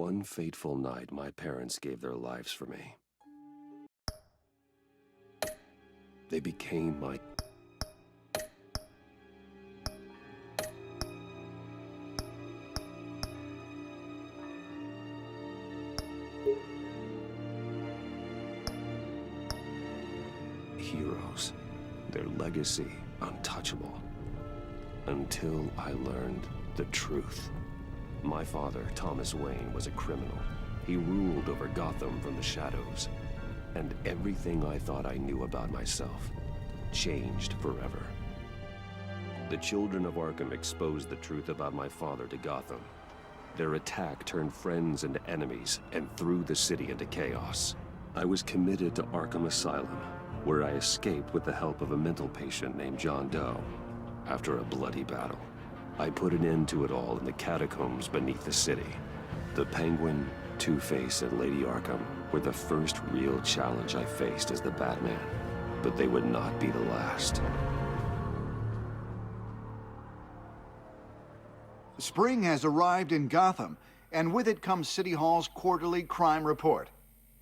One fateful night, my parents gave their lives for me. They became my heroes. Their legacy untouchable. Until I learned the truth. My father, Thomas Wayne, was a criminal. He ruled over Gotham from the shadows. And everything I thought I knew about myself changed forever. The children of Arkham exposed the truth about my father to Gotham. Their attack turned friends into enemies and threw the city into chaos. I was committed to Arkham Asylum, where I escaped with the help of a mental patient named John Doe. After a bloody battle, I put an end to it all in the catacombs beneath the city. The Penguin, Two-Face, and Lady Arkham were the first real challenge I faced as the Batman, but they would not be the last. Spring has arrived in Gotham, and with it comes City Hall's quarterly crime report.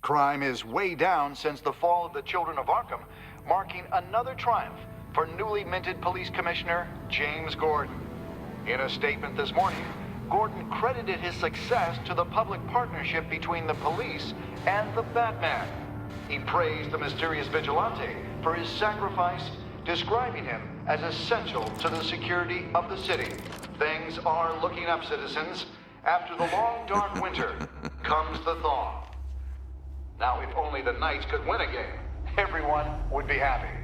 Crime is way down since the fall of the Children of Arkham, marking another triumph for newly minted Police Commissioner James Gordon. In a statement this morning, Gordon credited his success to the public partnership between the police and the Batman. He praised the mysterious vigilante for his sacrifice, describing him as essential to the security of the city. Things are looking up, citizens. After the long, dark winter comes the thaw. Now, if only the Knights could win a game, everyone would be happy.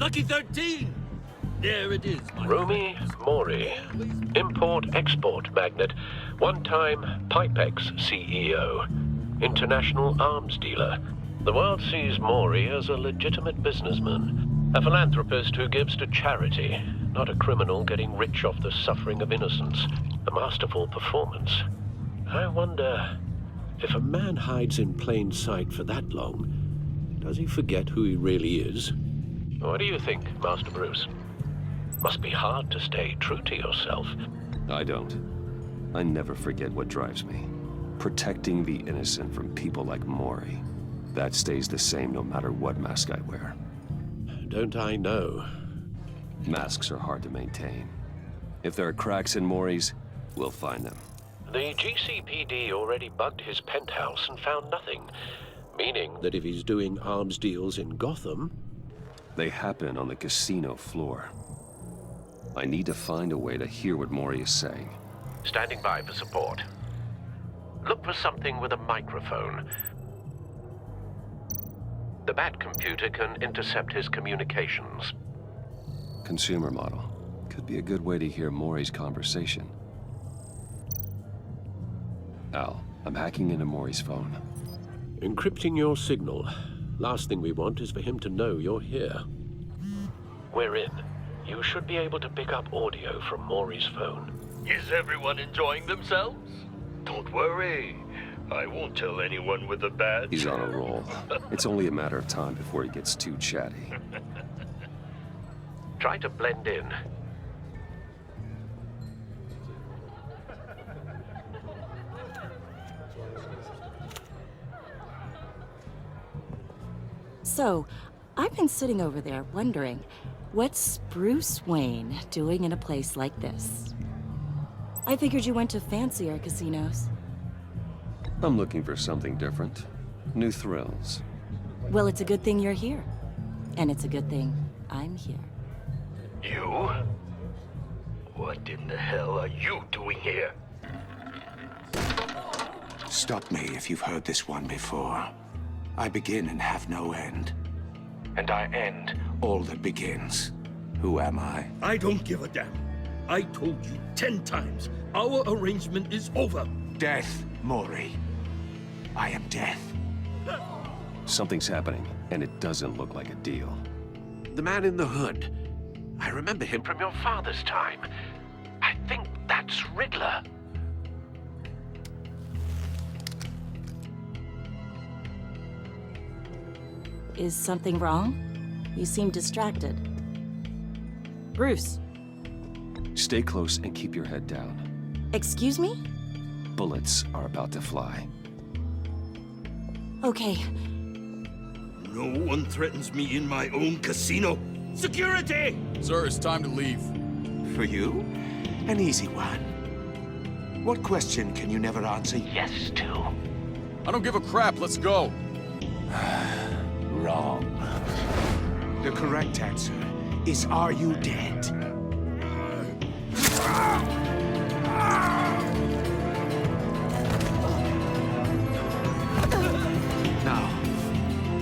Lucky 13! There it is, my Rumi Mori, import-export magnate, one-time Pipex CEO, international arms dealer. The world sees Mori as a legitimate businessman, a philanthropist who gives to charity, not a criminal getting rich off the suffering of innocence. A masterful performance. I wonder, if a man hides in plain sight for that long, does he forget who he really is? What do you think, Master Bruce? Must be hard to stay true to yourself. I don't. I never forget what drives me. Protecting the innocent from people like Mori. That stays the same no matter what mask I wear. Don't I know? Masks are hard to maintain. If there are cracks in Mori's, we'll find them. The GCPD already bugged his penthouse and found nothing. Meaning that if he's doing arms deals in Gotham... They happen on the casino floor. I need to find a way to hear what Mori is saying. Standing by for support. Look for something with a microphone. The Bat computer can intercept his communications. Consumer model. Could be a good way to hear Mori's conversation. Al, I'm hacking into Mori's phone. Encrypting your signal. Last thing we want is for him to know you're here. We're in. You should be able to pick up audio from Mori's phone. Is everyone enjoying themselves? Don't worry. I won't tell anyone with a badge. He's on a roll. It's only a matter of time before he gets too chatty. Try to blend in. So, I've been sitting over there wondering, what's Bruce Wayne doing in a place like this? I figured you went to fancier casinos. I'm looking for something different. New thrills. Well, it's a good thing you're here. And it's a good thing I'm here. You? What in the hell are you doing here? Stop me if you've heard this one before. I begin and have no end. And I end all that begins. Who am I? I don't give a damn. I told you 10 times. Our arrangement is over. Death, Mori. I am death. Something's happening, and it doesn't look like a deal. The man in the hood. I remember him from your father's time. I think that's Riddler. Is something wrong? You seem distracted. Bruce, Stay close and keep your head down. excuse me? Bullets are about to fly. Okay, No one threatens me in my own casino. Security! Sir, it's time to leave. For you, an easy one. What question can you never answer yes to? I don't give a crap, let's go. Wrong. The correct answer is, are you dead? Now,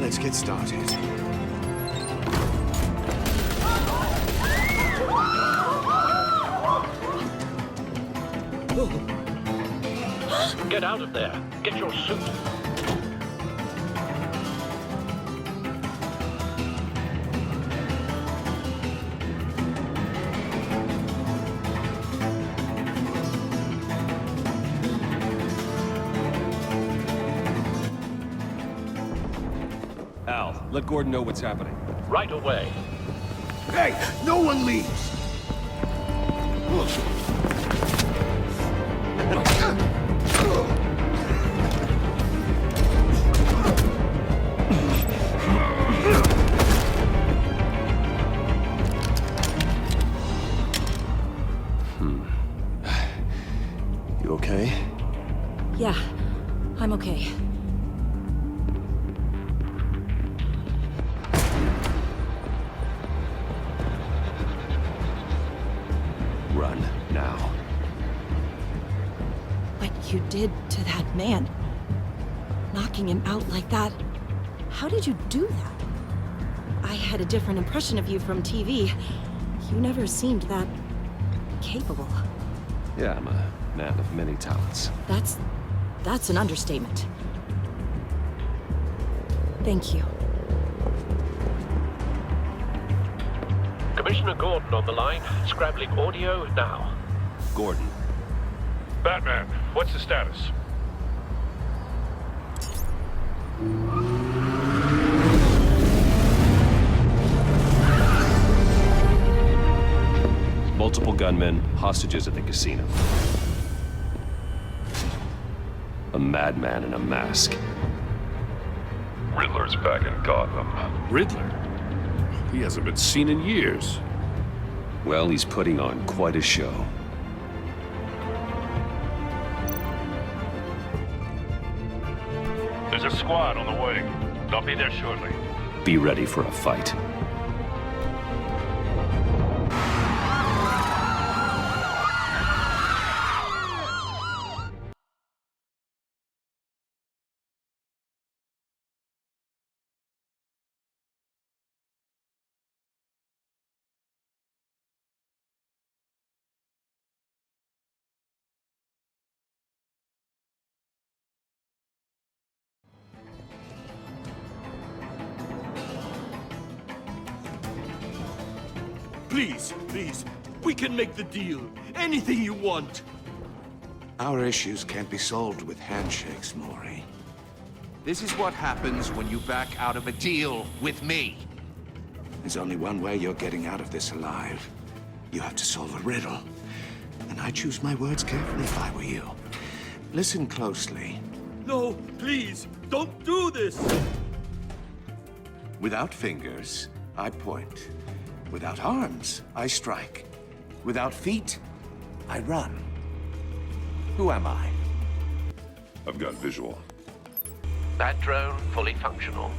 let's get started. Get out of there. Get your suit. Al, let Gordon know what's happening. Right away. Hey, no one leaves! You okay? yeah, I'm okay. Run, now. What you did to that man, knocking him out like that, how did you do that? I had a different impression of you from TV. You never seemed that capable. Yeah, I'm a man of many talents. That's an understatement. Thank you. Commissioner Gordon on the line. Scrabbling audio now. Gordon, Batman, what's the status? multiple gunmen, hostages at the casino. A madman in a mask. Riddler's back in Gotham. Riddler? He hasn't been seen in years. Well, he's putting on quite a show. There's a squad on the way. They'll be there shortly. Be ready for a fight. Please, please, we can make the deal. Anything you want. Our issues can't be solved with handshakes, Maury. This is what happens when you back out of a deal with me. There's only one way you're getting out of this alive. You have to solve a riddle. And I choose my words carefully if I were you. Listen closely. No, please, don't do this. Without fingers, I point. Without arms, I strike. Without feet, I run. Who am I? I've got visual. That drone fully functional.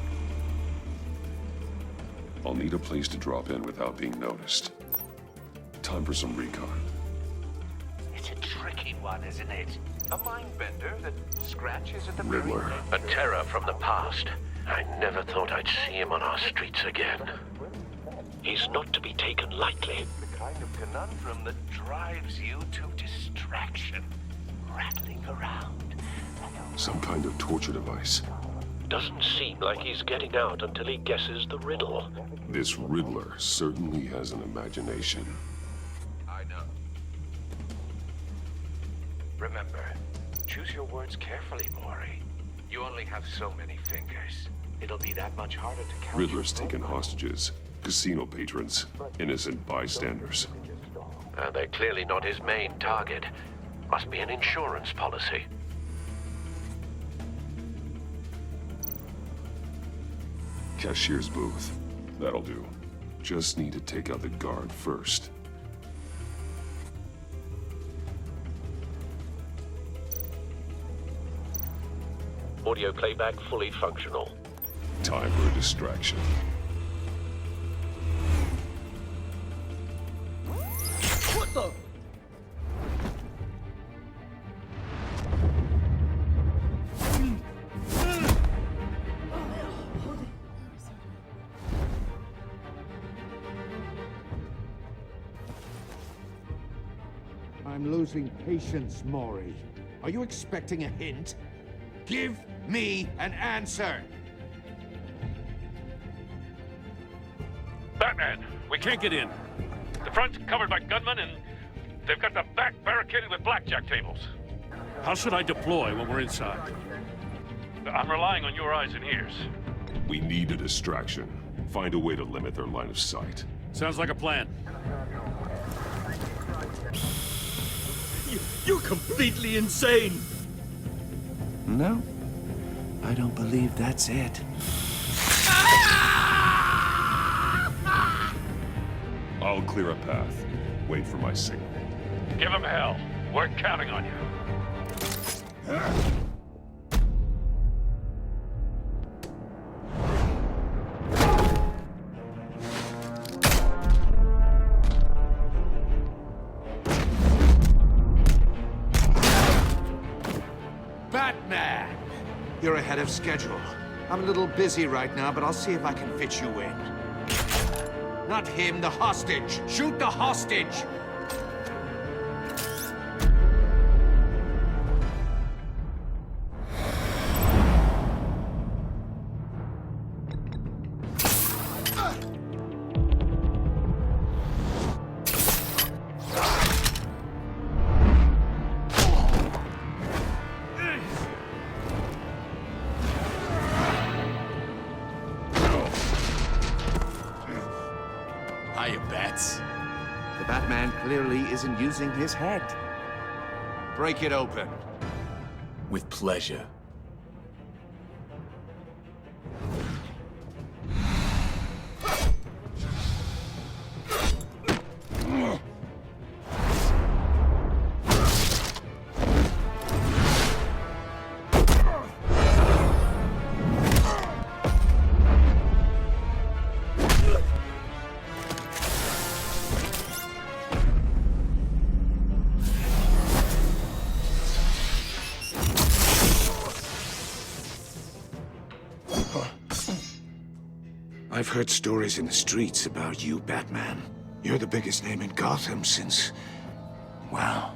I'll need a place to drop in without being noticed. Time for some recon. It's a tricky one, isn't it? A mind bender that scratches at the Riddler. A terror from the past. I never thought I'd see him on our streets again. He's not to be taken lightly. The kind of conundrum that drives you to distraction. Rattling around. Some kind of torture device. Doesn't seem like he's getting out until he guesses the riddle. This Riddler certainly has an imagination. I know. Remember, choose your words carefully, Maury. You only have so many fingers. it'll be that much harder to count. Riddler's taken hostages, casino patrons, innocent bystanders. They're clearly not his main target. Must be an insurance policy. Cashier's booth. That'll do. Just need to take out the guard first. Audio playback fully functional. Time for a distraction. What the? I'm losing patience, Maury. Are you expecting a hint? Give me an answer! Batman, we can't get in. The front's covered by gunmen, and they've got the back barricaded with blackjack tables. How should I deploy when we're inside? I'm relying on your eyes and ears. We need a distraction. Find a way to limit their line of sight. Sounds like a plan. You're completely insane! No, I don't believe that's it. I'll clear a path. Wait for my signal. Give him hell. We're counting on you. Batman! You're ahead of schedule. I'm a little busy right now, but I'll see if I can fit you in. Not him, the hostage! Shoot the hostage! Hiya, Bats. The Batman clearly isn't using his head. Break it open. With pleasure. I've heard stories in the streets about you, Batman. You're the biggest name in Gotham since... well,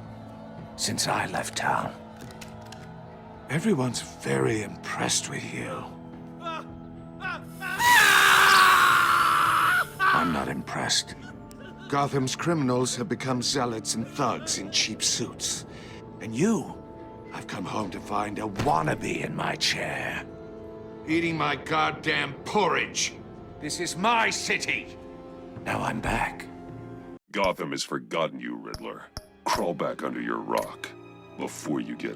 since I left town. Everyone's very impressed with you. I'm not impressed. Gotham's criminals have become zealots and thugs in cheap suits. And you, I've come home to find a wannabe in my chair. Eating my goddamn porridge. This is my city. Now I'm back. Gotham has forgotten you, Riddler. Crawl back under your rock before you get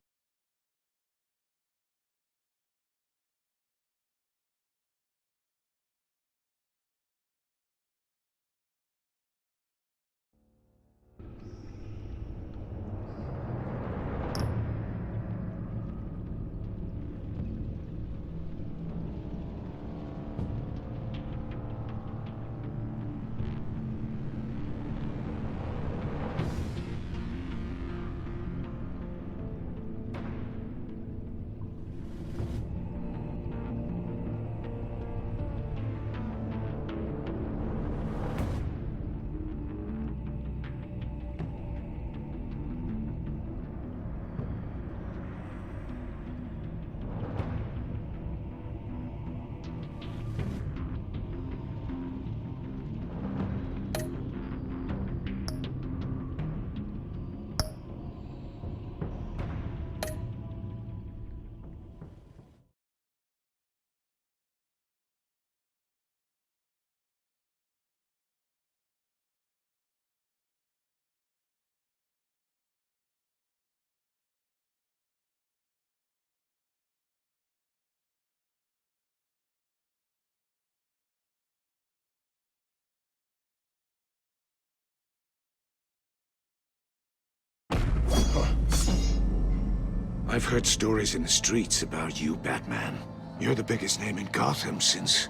I've heard stories in the streets about you, Batman. You're the biggest name in Gotham since...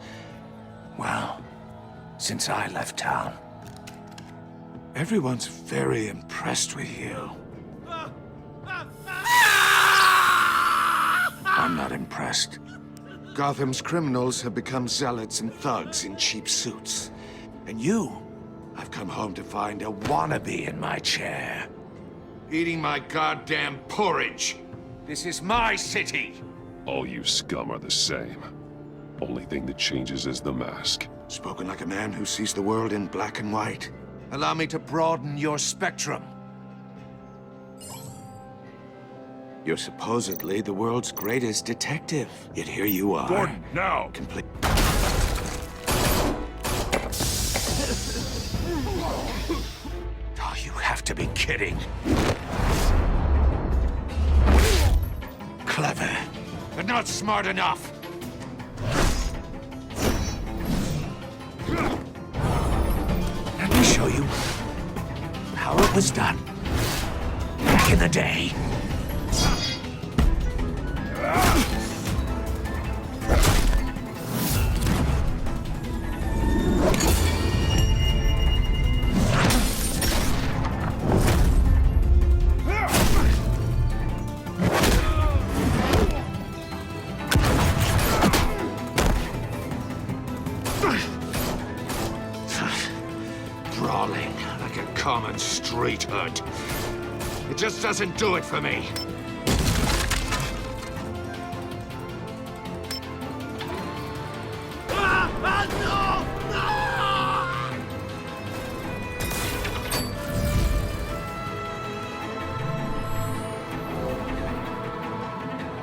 well, since I left town. Everyone's very impressed with you. I'm not impressed. Gotham's criminals have become zealots and thugs in cheap suits. And you, I've come home to find a wannabe in my chair. Eating my goddamn porridge. This is my city. All you scum are the same. Only thing that changes is the mask. Spoken like a man who sees the world in black and white. Allow me to broaden your spectrum. You're supposedly the world's greatest detective. Yet here you are. Gordon, now! Complete. Oh, you have to be kidding. Clever, but not smart enough. Let me show you how it was done back in the day. Brawling like a common street hood. It just doesn't do it for me.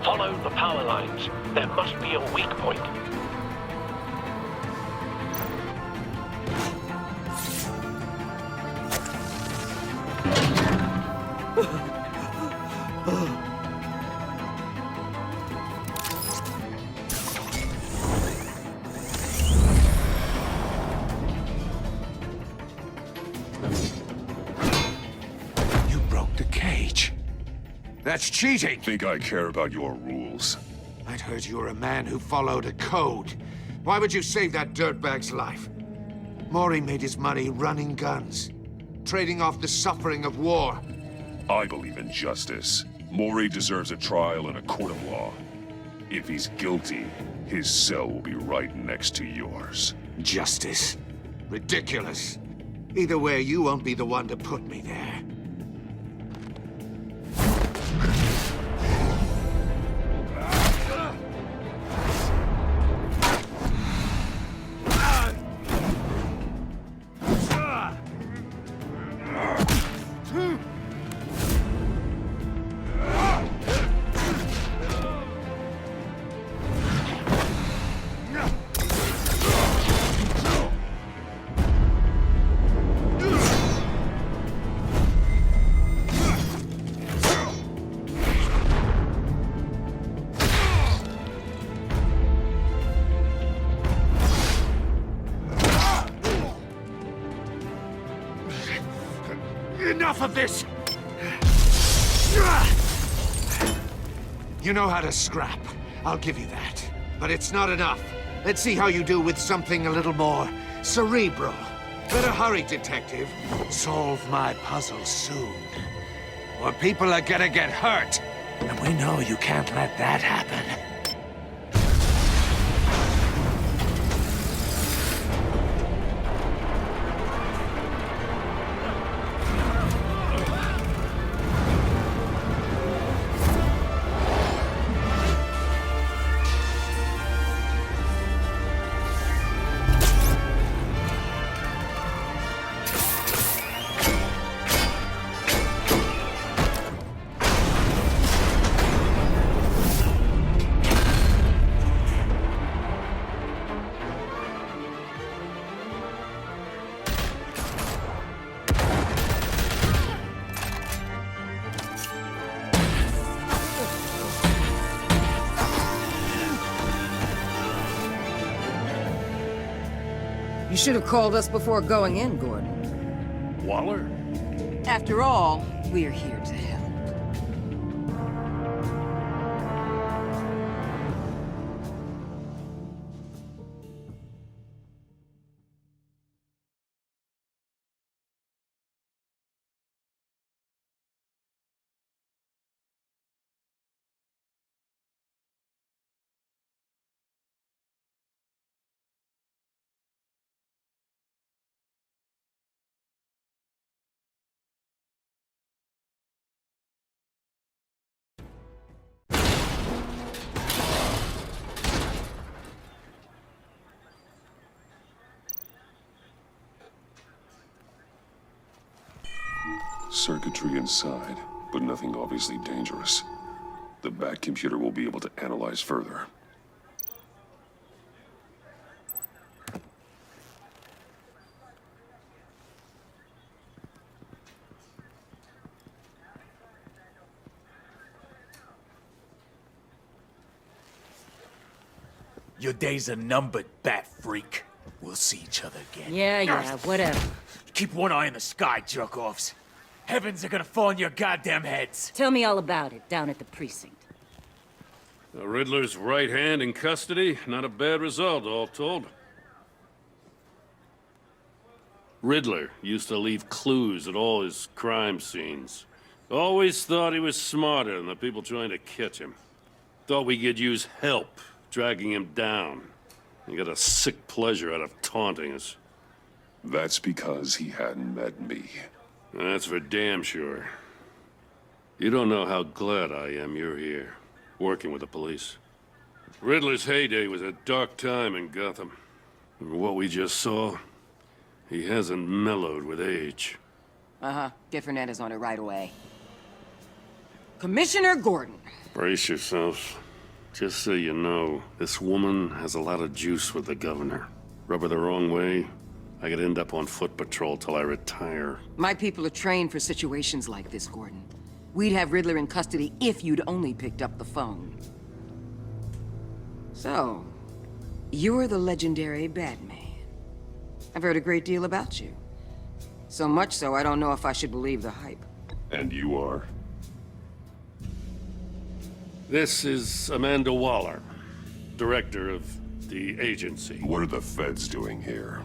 Follow the power lines. There must be a weak point. You broke the cage. That's cheating! Think I care about your rules? I'd heard you were a man who followed a code. Why would you save that dirtbag's life? Maury made his money running guns, trading off the suffering of war. I believe in justice. Maury deserves a trial in a court of law. If he's guilty, his cell will be right next to yours. Justice. Ridiculous. Either way, you won't be the one to put me there. Enough of this! You know how to scrap. I'll give you that. But it's not enough. Let's see how you do with something a little more cerebral. Better hurry, detective. Solve my puzzle soon. Or people are gonna get hurt. And we know you can't let that happen. You should have called us before going in, Gordon. Waller? After all, we're here to help. Circuitry inside, but nothing obviously dangerous. The back computer will be able to analyze further. Your days are numbered, bat freak. We'll see each other again. Yeah, whatever. Keep one eye in the sky, jerk-offs. Heavens are gonna fall on your goddamn heads. Tell me all about it down at the precinct. The Riddler's right hand in custody. Not a bad result, all told. Riddler used to leave clues at all his crime scenes. Always thought he was smarter than the people trying to catch him. Thought we could use help dragging him down. He got a sick pleasure out of taunting us. That's because he hadn't met me. That's for damn sure. You don't know how glad I am you're here, working with the police. Riddler's heyday was a dark time in Gotham. And what we just saw, he hasn't mellowed with age. Uh-huh. Get Fernandez on it right away. Commissioner Gordon. Brace yourselves. Just so you know, this woman has a lot of juice with the governor. Rub her the wrong way, I could end up on foot patrol till I retire. My people are trained for situations like this, Gordon. We'd have Riddler in custody if you'd only picked up the phone. So, you're the legendary Batman. I've heard a great deal about you. So much so, I don't know if I should believe the hype. And you are? This is Amanda Waller, director of the agency. What are the feds doing here?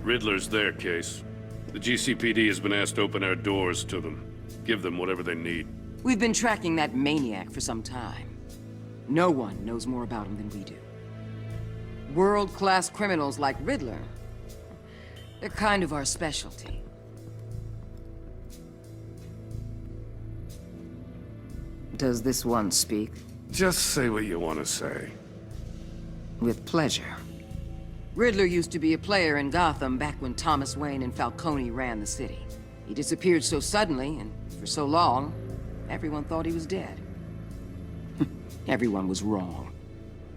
Riddler's their case. The GCPD has been asked to open our doors to them. Give them whatever they need. We've been tracking that maniac for some time. No one knows more about him than we do. World-class criminals like Riddler, they're kind of our specialty. Does this one speak? Just say what you want to say. With pleasure. Riddler used to be a player in Gotham back when Thomas Wayne and Falcone ran the city. He disappeared so suddenly, and for so long, everyone thought he was dead. Everyone was wrong.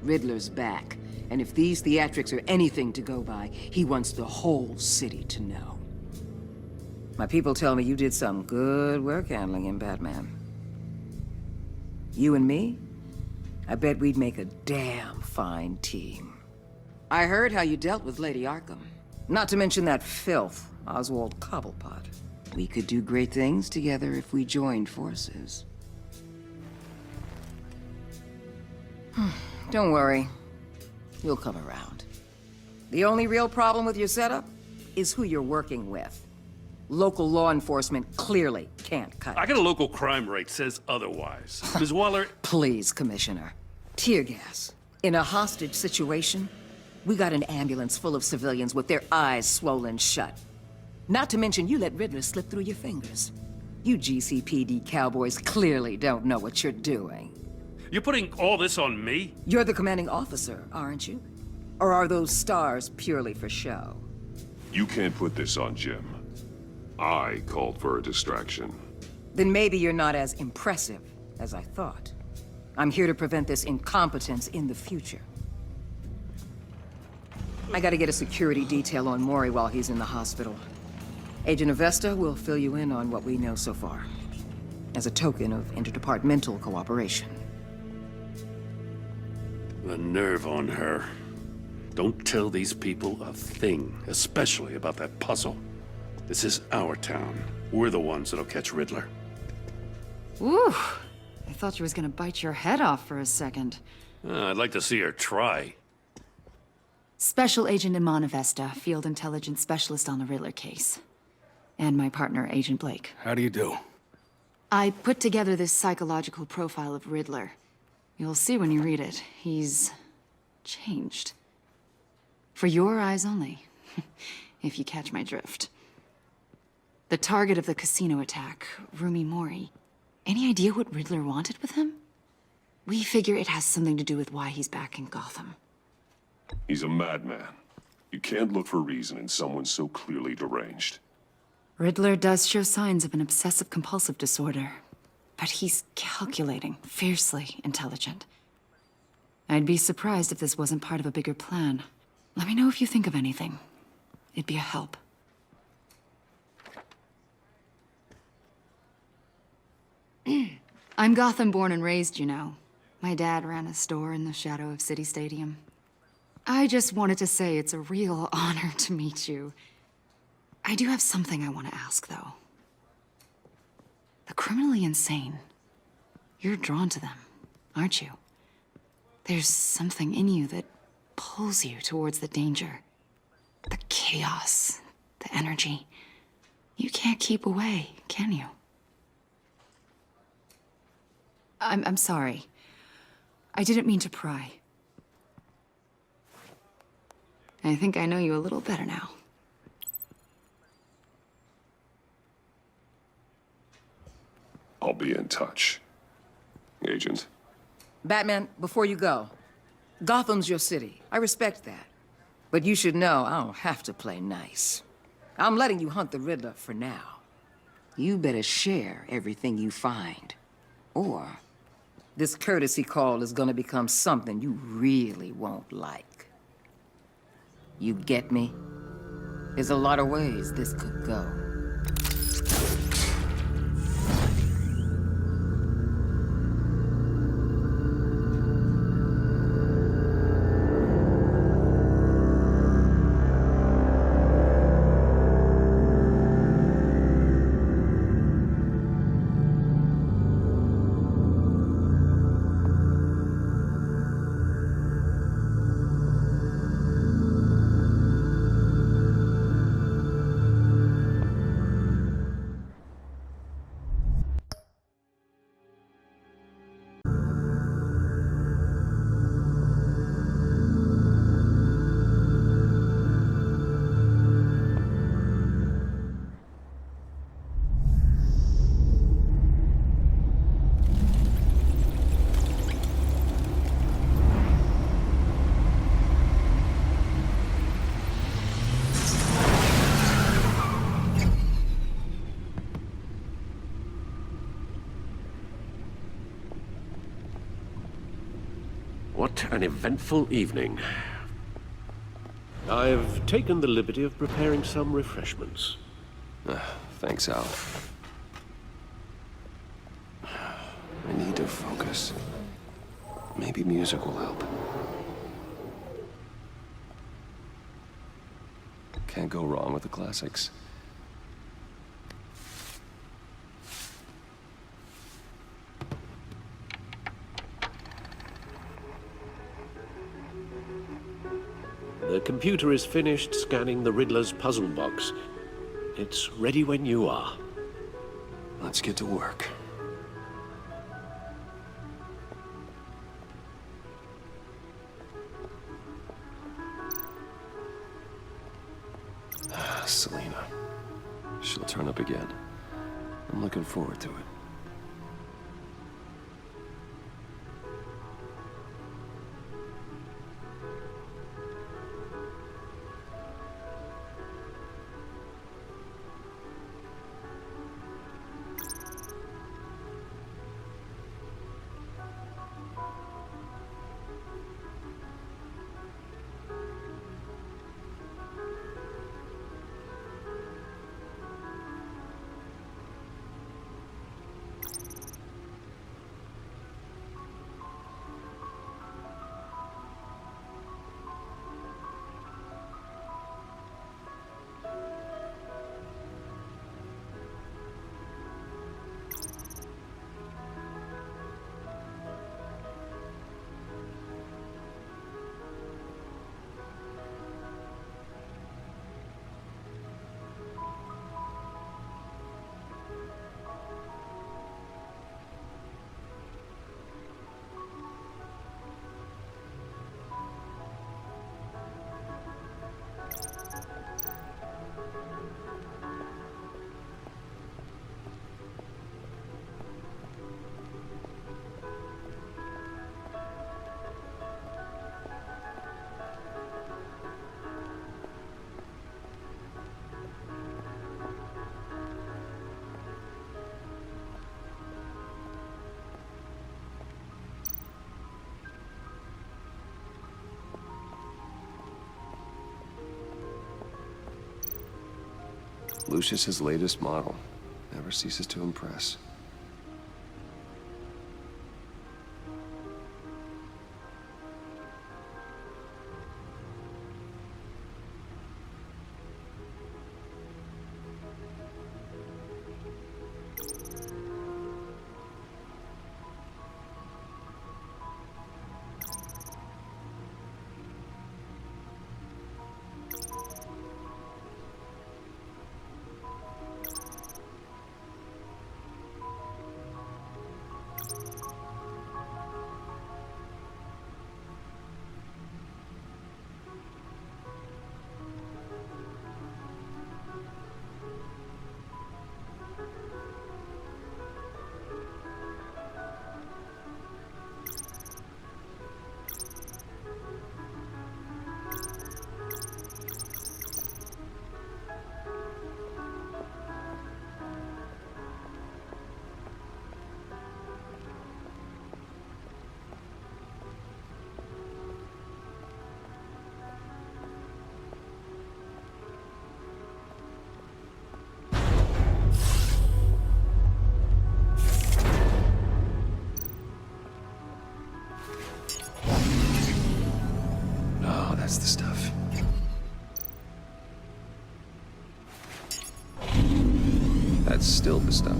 Riddler's back, and if these theatrics are anything to go by, he wants the whole city to know. My people tell me you did some good work handling him, Batman. You and me? I bet we'd make a damn fine team. I heard how you dealt with Lady Arkham. Not to mention that filth, Oswald Cobblepot. We could do great things together if we joined forces. Don't worry. You'll come around. The only real problem with your setup is who you're working with. Local law enforcement clearly can't cut it. I got a local crime rate says otherwise. Ms. Waller... Please, Commissioner. Tear gas. In a hostage situation, we got an ambulance full of civilians with their eyes swollen shut. Not to mention you let Riddler slip through your fingers. You GCPD cowboys clearly don't know what you're doing. You're putting all this on me? You're the commanding officer, aren't you? Or are those stars purely for show? You can't put this on Jim. I called for a distraction. Then maybe you're not as impressive as I thought. I'm here to prevent this incompetence in the future. I gotta get a security detail on Maury while he's in the hospital. Agent Avesta will fill you in on what we know so far, as a token of interdepartmental cooperation. The nerve on her. Don't tell these people a thing, especially about that puzzle. This is our town. We're the ones that'll catch Riddler. Ooh, I thought you was gonna bite your head off for a second. I'd like to see her try. Special Agent Iman Avesta, Field Intelligence Specialist on the Riddler case. And my partner, Agent Blake. How do you do? I put together this psychological profile of Riddler. You'll see when you read it. He's changed. For your eyes only, if you catch my drift. The target of the casino attack, Rumi Mori. Any idea what Riddler wanted with him? We figure it has something to do with why he's back in Gotham. He's a madman. You can't look for reason in someone so clearly deranged. Riddler does show signs of an obsessive-compulsive disorder, but he's calculating, fiercely intelligent. I'd be surprised if this wasn't part of a bigger plan. Let me know if you think of anything. It'd be a help. I'm Gotham born and raised, you know. My dad ran a store in the shadow of City Stadium. I just wanted to say it's a real honor to meet you. I do have something I want to ask, though. The criminally insane. You're drawn to them, aren't you? There's something in you that pulls you towards the danger. The chaos, the energy. You can't keep away, can you? I'm sorry. I didn't mean to pry. I think I know you a little better now. I'll be in touch, Agent. Batman, before you go, Gotham's your city. I respect that. But you should know I don't have to play nice. I'm letting you hunt the Riddler for now. You better share everything you find. Or this courtesy call is gonna become something you really won't like. You get me? There's a lot of ways this could go. What an eventful evening. I've taken the liberty of preparing some refreshments. Thanks, Al. I need to focus. Maybe music will help. Can't go wrong with the classics. The computer is finished scanning the Riddler's puzzle box. It's ready when you are. Let's get to work. Selena. She'll turn up again. I'm looking forward to it. Lucius's latest model. Never ceases to impress. That's the stuff. That's still the stuff.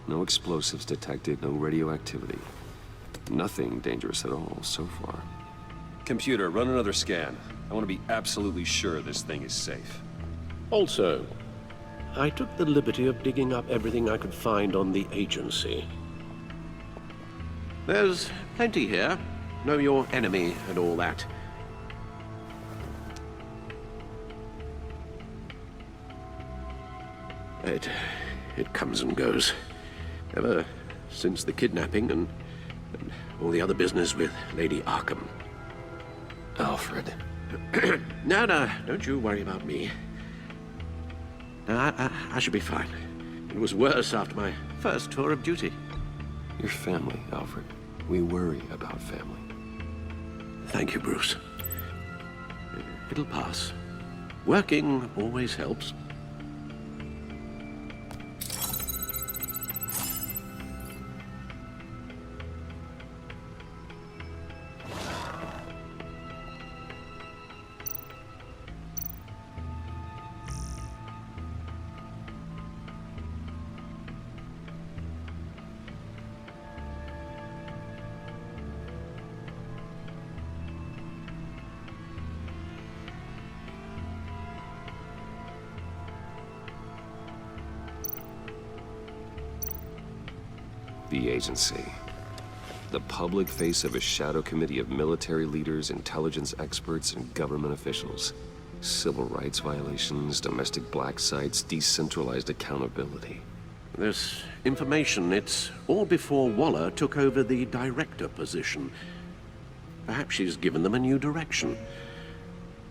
No explosives detected, no radioactivity. Nothing dangerous at all so far. Computer, run another scan. I want to be absolutely sure this thing is safe. Also, I took the liberty of digging up everything I could find on the agency. There's plenty here. Know your enemy and all that. It comes and goes. Ever since the kidnapping and all the other business with Lady Arkham. Alfred. No, don't you worry about me. No, I should be fine. It was worse after my first tour of duty. Your family, Alfred. We worry about family. Thank you, Bruce. It'll pass. Working always helps. The agency. The public face of a shadow committee of military leaders, intelligence experts, and government officials. Civil rights violations, domestic black sites, decentralized accountability. This information, it's all before Waller took over the director position. Perhaps she's given them a new direction.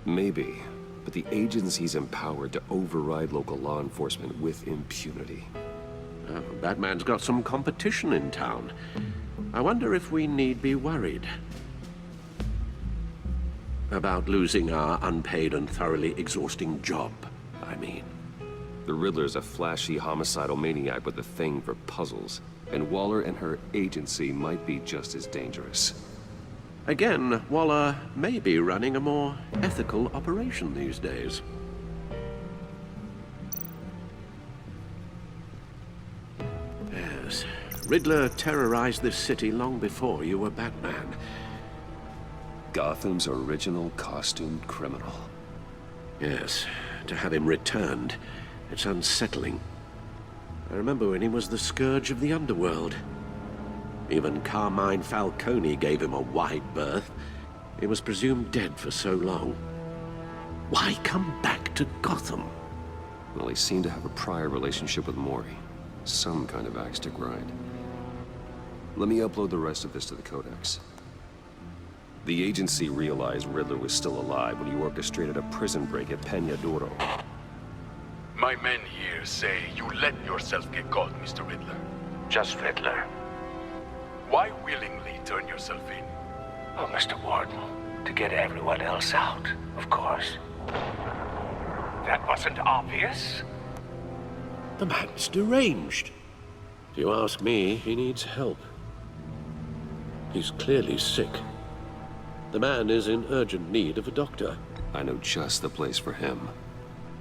Maybe, but the agency's empowered to override local law enforcement with impunity. Batman's got some competition in town. I wonder if we need be worried about losing our unpaid and thoroughly exhausting job, I mean. The Riddler's a flashy homicidal maniac with a thing for puzzles, and Waller and her agency might be just as dangerous. Again, Waller may be running a more ethical operation these days. Yes, Riddler terrorized this city long before you were Batman. Gotham's original costumed criminal. Yes, to have him returned, it's unsettling. I remember when he was the scourge of the underworld. Even Carmine Falcone gave him a wide berth. He was presumed dead for so long. Why come back to Gotham? Well, he seemed to have a prior relationship with Mori. Some kind of axe to grind. Let me upload the rest of this to the Codex. The agency realized Riddler was still alive when he orchestrated a prison break at Peña Duro. My men here say you let yourself get caught, Mr. Riddler. Just Riddler. Why willingly turn yourself in? Oh, Mr. Warden, to get everyone else out, of course. That wasn't obvious? The man's deranged. If you ask me, he needs help. He's clearly sick. The man is in urgent need of a doctor. I know just the place for him.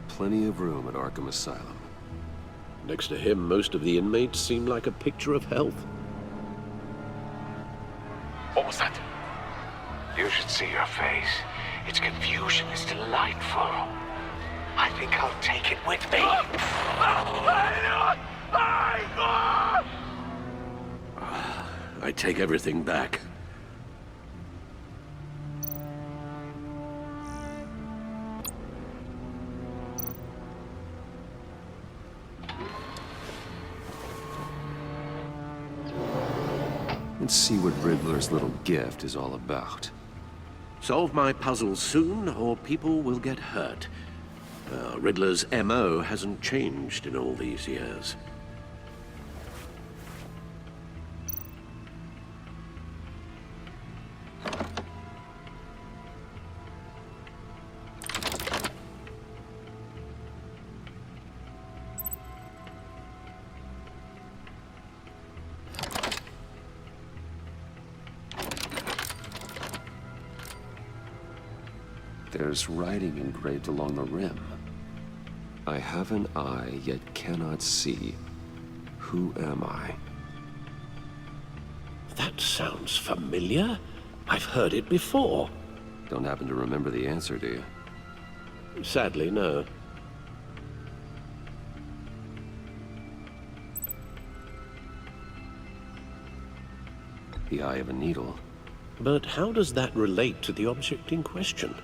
Plenty of room at Arkham Asylum. Next to him, most of the inmates seem like a picture of health. What was that? You should see your face. Its confusion is delightful. I think I'll take it with me. I take everything back. Let's see what Riddler's little gift is all about. Solve my puzzles soon, or people will get hurt. Riddler's MO hasn't changed in all these years. There's writing engraved along the rim. I have an eye, yet cannot see. Who am I? That sounds familiar. I've heard it before. Don't happen to remember the answer, do you? Sadly, no. The eye of a needle. But how does that relate to the object in question?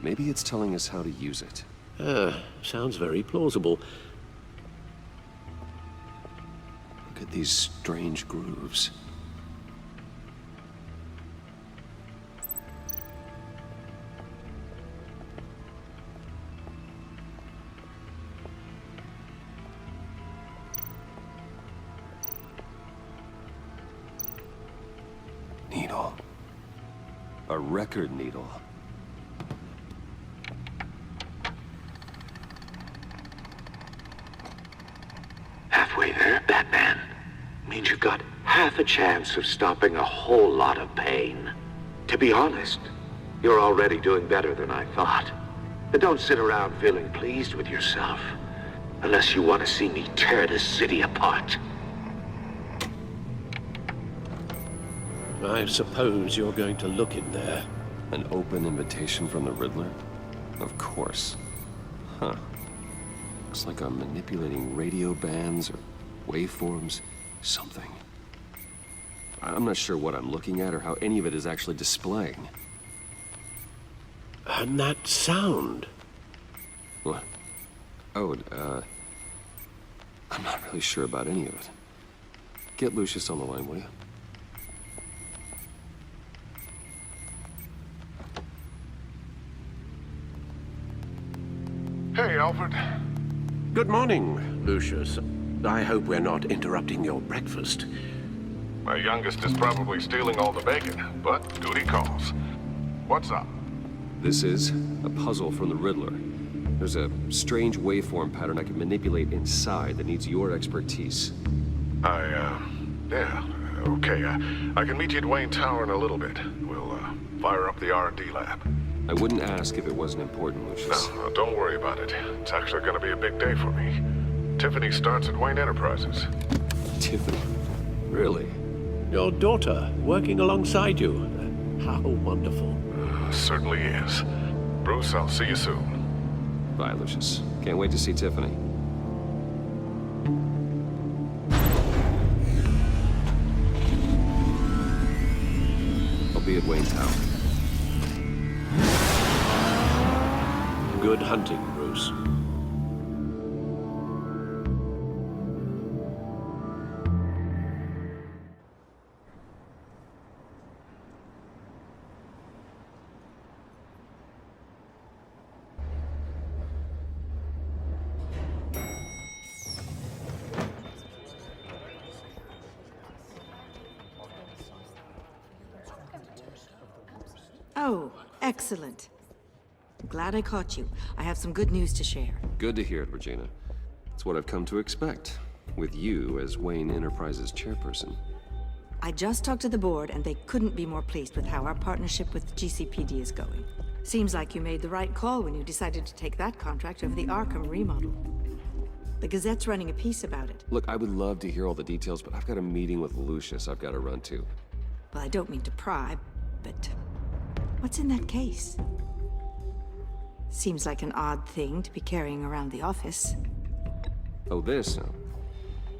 Maybe it's telling us how to use it. Sounds very plausible. Look at these strange grooves. Needle. A record needle. Halfway there, Batman. Means you've got half a chance of stopping a whole lot of pain. To be honest, you're already doing better than I thought. But don't sit around feeling pleased with yourself. Unless you want to see me tear this city apart. I suppose you're going to look in there. An open invitation from the Riddler? Of course. Huh. Looks like I'm manipulating radio bands or waveforms, something. I'm not sure what I'm looking at or how any of it is actually displaying. And that sound. What? Oh, I'm not really sure about any of it. Get Lucius on the line, will you? Hey, Alfred. Good morning, Lucius. I hope we're not interrupting your breakfast. My youngest is probably stealing all the bacon, but duty calls. What's up? This is a puzzle from the Riddler. There's a strange waveform pattern I can manipulate inside that needs your expertise. Yeah, okay. I can meet you at Wayne Tower in a little bit. We'll, fire up the R&D lab. I wouldn't ask if it wasn't important, Lucius. No, don't worry about it. It's actually gonna be a big day for me. Tiffany starts at Wayne Enterprises. Tiffany? Really? Your daughter, working alongside you. How wonderful. Certainly is. Bruce, I'll see you soon. Bye, Lucius. Can't wait to see Tiffany. I'll be at Wayne Tower. Good hunting, Bruce. Oh, excellent. Glad I caught you. I have some good news to share. Good to hear it, Regina. It's what I've come to expect, with you as Wayne Enterprises chairperson. I just talked to the board, and they couldn't be more pleased with how our partnership with GCPD is going. Seems like you made the right call when you decided to take that contract over the Arkham remodel. The Gazette's running a piece about it. Look, I would love to hear all the details, but I've got a meeting with Lucius I've got to run to. Well, I don't mean to pry, but what's in that case? Seems like an odd thing to be carrying around the office. Oh, this? No.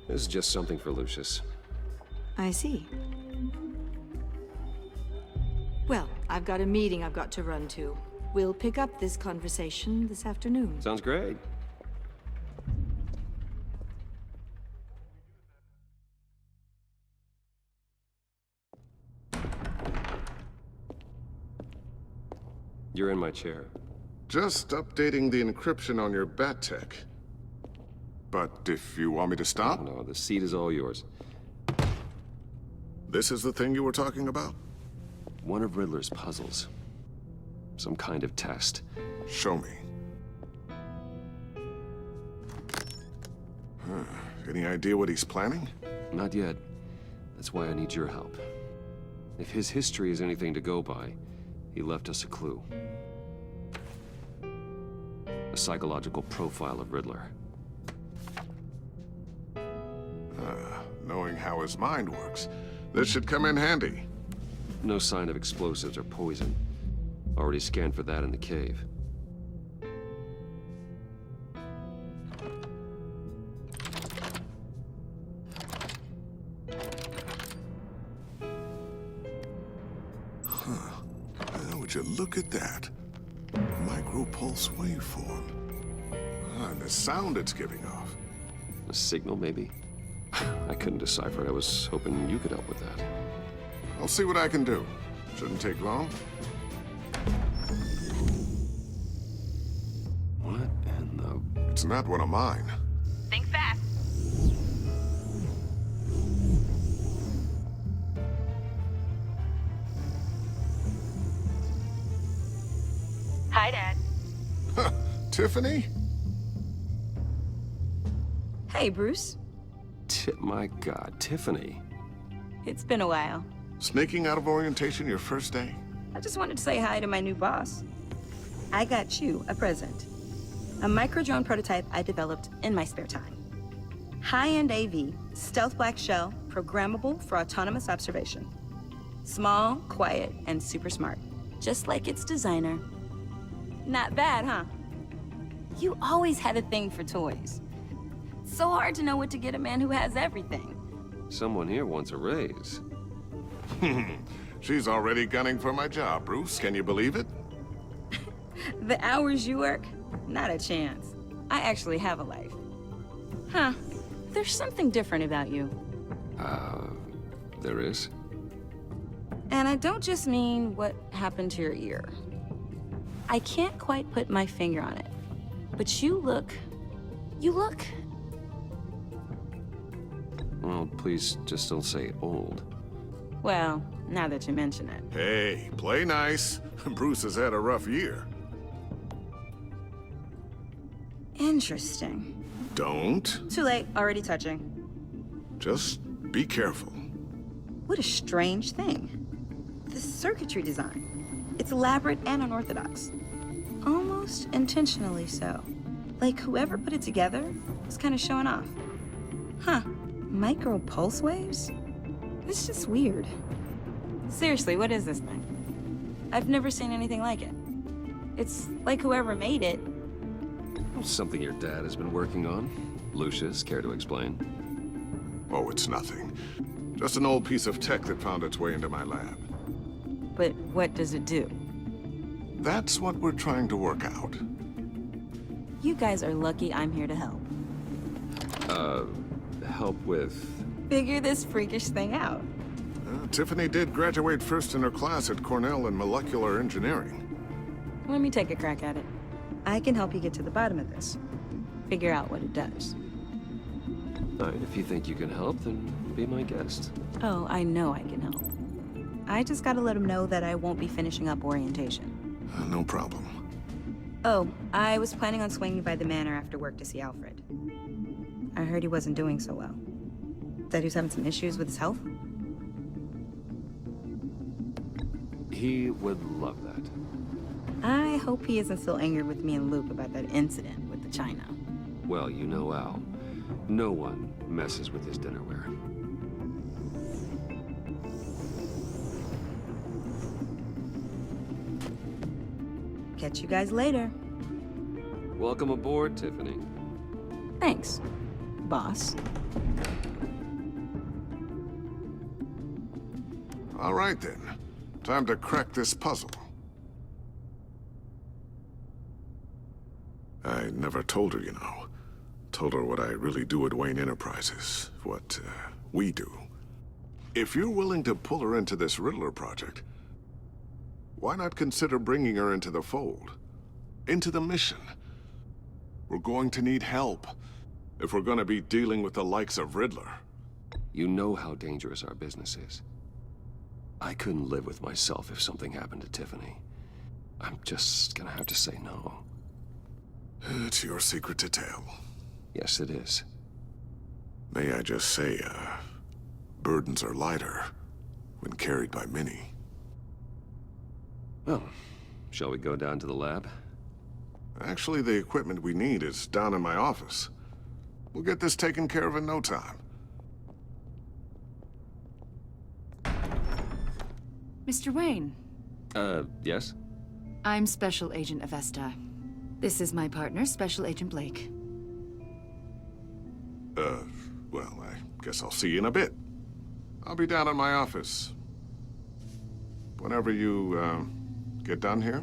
This is just something for Lucius. I see. Well, I've got a meeting I've got to run to. We'll pick up this conversation this afternoon. Sounds great. You're in my chair. Just updating the encryption on your bat tech. But if you want me to stop? No, the seat is all yours. This is the thing you were talking about? One of Riddler's puzzles. Some kind of test. Show me. Any idea what he's planning? Not yet. That's why I need your help. If his history is anything to go by, he left us a clue. A psychological profile of Riddler. Knowing how his mind works, this should come in handy. No sign of explosives or poison. Already scanned for that in the cave. Would you look at that? Micro-pulse waveform. And the sound it's giving off. A signal, maybe? I couldn't decipher it. I was hoping you could help with that. I'll see what I can do. Shouldn't take long. What in the... It's not one of mine. Think fast. Hi, Dad. Tiffany? Hey, Bruce. My God, Tiffany. It's been a while. Sneaking out of orientation your first day? I just wanted to say hi to my new boss. I got you a present. A micro-drone prototype I developed in my spare time. High-end AV, stealth black shell, programmable for autonomous observation. Small, quiet, and super smart. Just like its designer. Not bad, huh? You always had a thing for toys. So hard to know what to get a man who has everything. Someone here wants a raise. She's already gunning for my job, Bruce. Can you believe it? The hours you work? Not a chance. I actually have a life. Huh. There's something different about you. There is? And I don't just mean what happened to your ear. I can't quite put my finger on it. But you look... Well, please just don't say old. Well, now that you mention it. Hey, play nice. Bruce has had a rough year. Interesting. Don't. Too late, already touching. Just be careful. What a strange thing. The circuitry design. It's elaborate and unorthodox. Almost intentionally so. Like whoever put it together was kind of showing off. Huh. Micro pulse waves? It's just weird. Seriously, what is this thing? I've never seen anything like it. It's like whoever made it. Something your dad has been working on. Lucius, care to explain? Oh, it's nothing. Just an old piece of tech that found its way into my lab. But what does it do? That's what we're trying to work out. You guys are lucky I'm here to help. Help with... Figure this freakish thing out. Tiffany did graduate first in her class at Cornell in molecular engineering. Let me take a crack at it. I can help you get to the bottom of this. Figure out what it does. All right, if you think you can help, then be my guest. Oh, I know I can help. I just gotta let him know that I won't be finishing up orientation. No problem. Oh, I was planning on swinging by the manor after work to see Alfred. I heard he wasn't doing so well. Said he was having some issues with his health. He would love that. I hope he isn't still angered with me and Luke about that incident with the china. Well, you know Al. No one messes with his dinnerware. Catch you guys later. Welcome aboard, Tiffany. Thanks, boss. All right, then. Time to crack this puzzle. I never told her, you know. Told her what I really do at Wayne Enterprises. What, we do. If you're willing to pull her into this Riddler project, why not consider bringing her into the fold? Into the mission? We're going to need help if we're going to be dealing with the likes of Riddler. You know how dangerous our business is. I couldn't live with myself if something happened to Tiffany. I'm just gonna have to say no. It's your secret to tell. Yes, it is. May I just say, burdens are lighter when carried by many. Well, shall we go down to the lab? Actually, the equipment we need is down in my office. We'll get this taken care of in no time. Mr. Wayne. Yes? I'm Special Agent Avesta. This is my partner, Special Agent Blake. Well, I guess I'll see you in a bit. I'll be down in my office. Whenever you, get done here?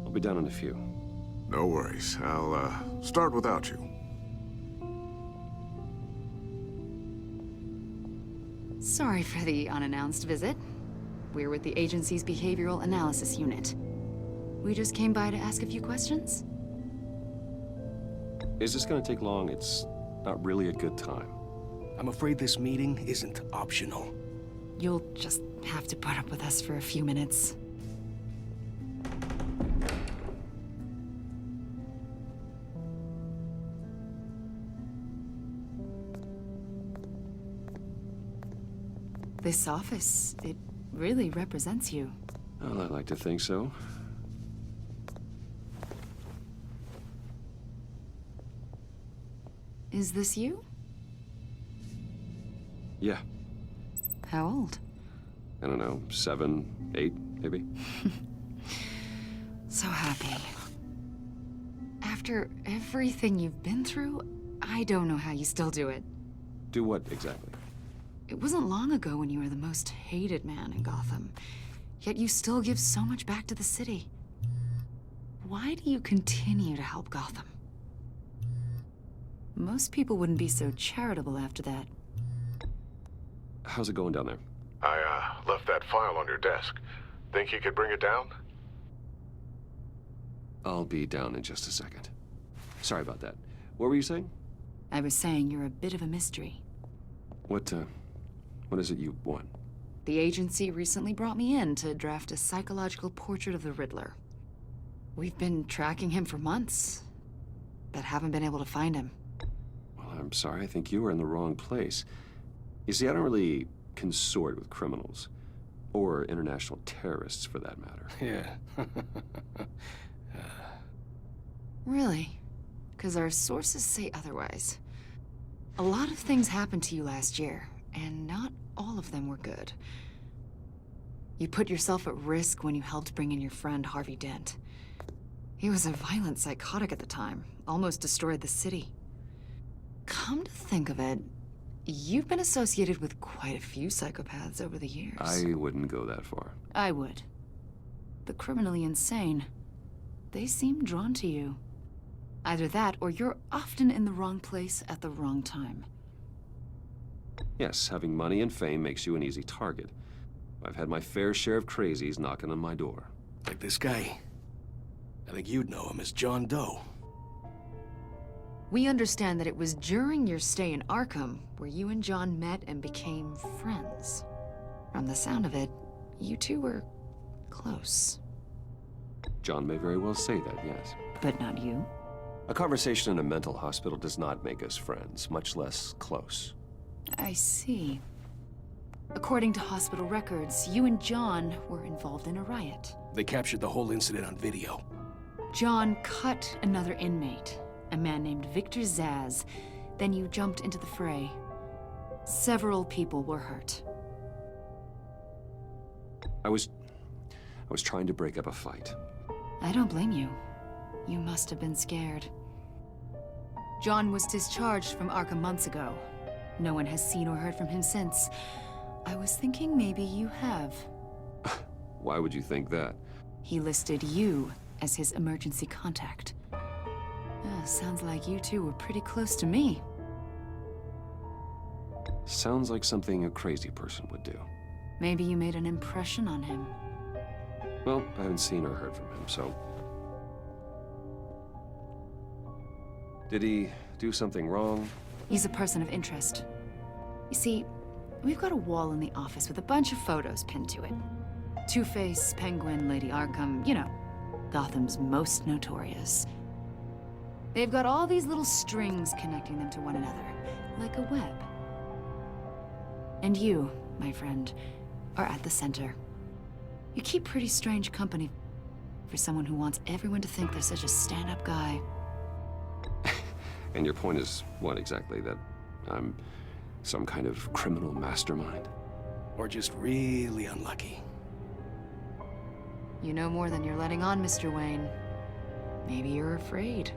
I'll be down in a few. No worries. I'll, start without you. Sorry for the unannounced visit. We're with the agency's Behavioral Analysis Unit. We just came by to ask a few questions. Is this gonna take long? It's not really a good time. I'm afraid this meeting isn't optional. You'll just have to put up with us for a few minutes. This office, it really represents you. Well, I like to think so. Is this you? Yeah. How old? I don't know, 7, 8, maybe? So happy. After everything you've been through, I don't know how you still do it. Do what exactly? It wasn't long ago when you were the most hated man in Gotham, yet you still give so much back to the city. Why do you continue to help Gotham? Most people wouldn't be so charitable after that. How's it going down there? I, left that file on your desk. Think you could bring it down? I'll be down in just a second. Sorry about that. What were you saying? I was saying you're a bit of a mystery. What is it you want? The agency recently brought me in to draft a psychological portrait of the Riddler. We've been tracking him for months, but haven't been able to find him. Well, I'm sorry. I think you were in the wrong place. You see, I don't really consort with criminals. Or international terrorists, for that matter. Yeah. Really? Because our sources say otherwise. A lot of things happened to you last year, and not all of them were good. You put yourself at risk when you helped bring in your friend Harvey Dent. He was a violent psychotic at the time, almost destroyed the city. Come to think of it, you've been associated with quite a few psychopaths over the years. I wouldn't go that far. I would. The criminally insane. They seem drawn to you. Either that, or you're often in the wrong place at the wrong time. Yes, having money and fame makes you an easy target. I've had my fair share of crazies knocking on my door. Like this guy. I think you'd know him as John Doe. We understand that it was during your stay in Arkham where you and John met and became friends, From the sound of it, you two were close. John may very well say that, yes. But not you? A conversation in a mental hospital does not make us friends, much less close. I see. According to hospital records, you and John were involved in a riot. They captured the whole incident on video. John cut another inmate, a man named Victor Zaz. Then you jumped into the fray. Several people were hurt. I was trying to break up a fight. I don't blame you. You must have been scared. John was discharged from Arkham months ago. No one has seen or heard from him since. I was thinking maybe you have. Why would you think that? He listed you as his emergency contact. Sounds like you two were pretty close to me. Sounds like something a crazy person would do. Maybe you made an impression on him. Well, I haven't seen or heard from him, so... Did he do something wrong? He's a person of interest. You see, we've got a wall in the office with a bunch of photos pinned to it. Two-Face, Penguin, Lady Arkham, you know, Gotham's most notorious. They've got all these little strings connecting them to one another, like a web. And you, my friend, are at the center. You keep pretty strange company for someone who wants everyone to think they're such a stand-up guy. And your point is what exactly? That I'm some kind of criminal mastermind? Or just really unlucky? You know more than you're letting on, Mr. Wayne. Maybe you're afraid.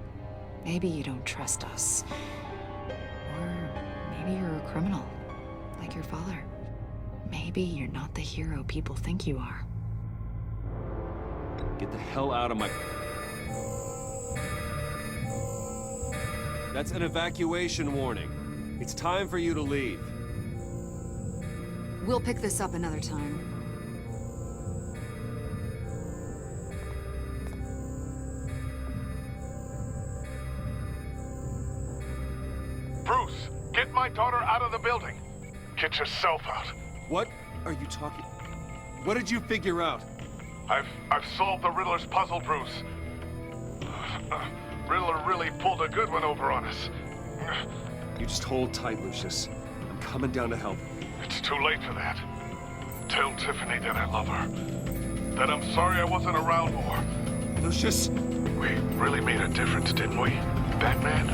Maybe you don't trust us. Or maybe you're a criminal, like your father. Maybe you're not the hero people think you are. Get the hell out of my... That's an evacuation warning. It's time for you to leave. We'll pick this up another time. Bruce, get my daughter out of the building. Get yourself out. What are you talking... What did you figure out? I've solved the Riddler's puzzle, Bruce. Riddler really pulled a good one over on us. You just hold tight, Lucius. I'm coming down to help. It's too late for that. Tell Tiffany that I love her. That I'm sorry I wasn't around more. Lucius! We really made a difference, didn't we, Batman?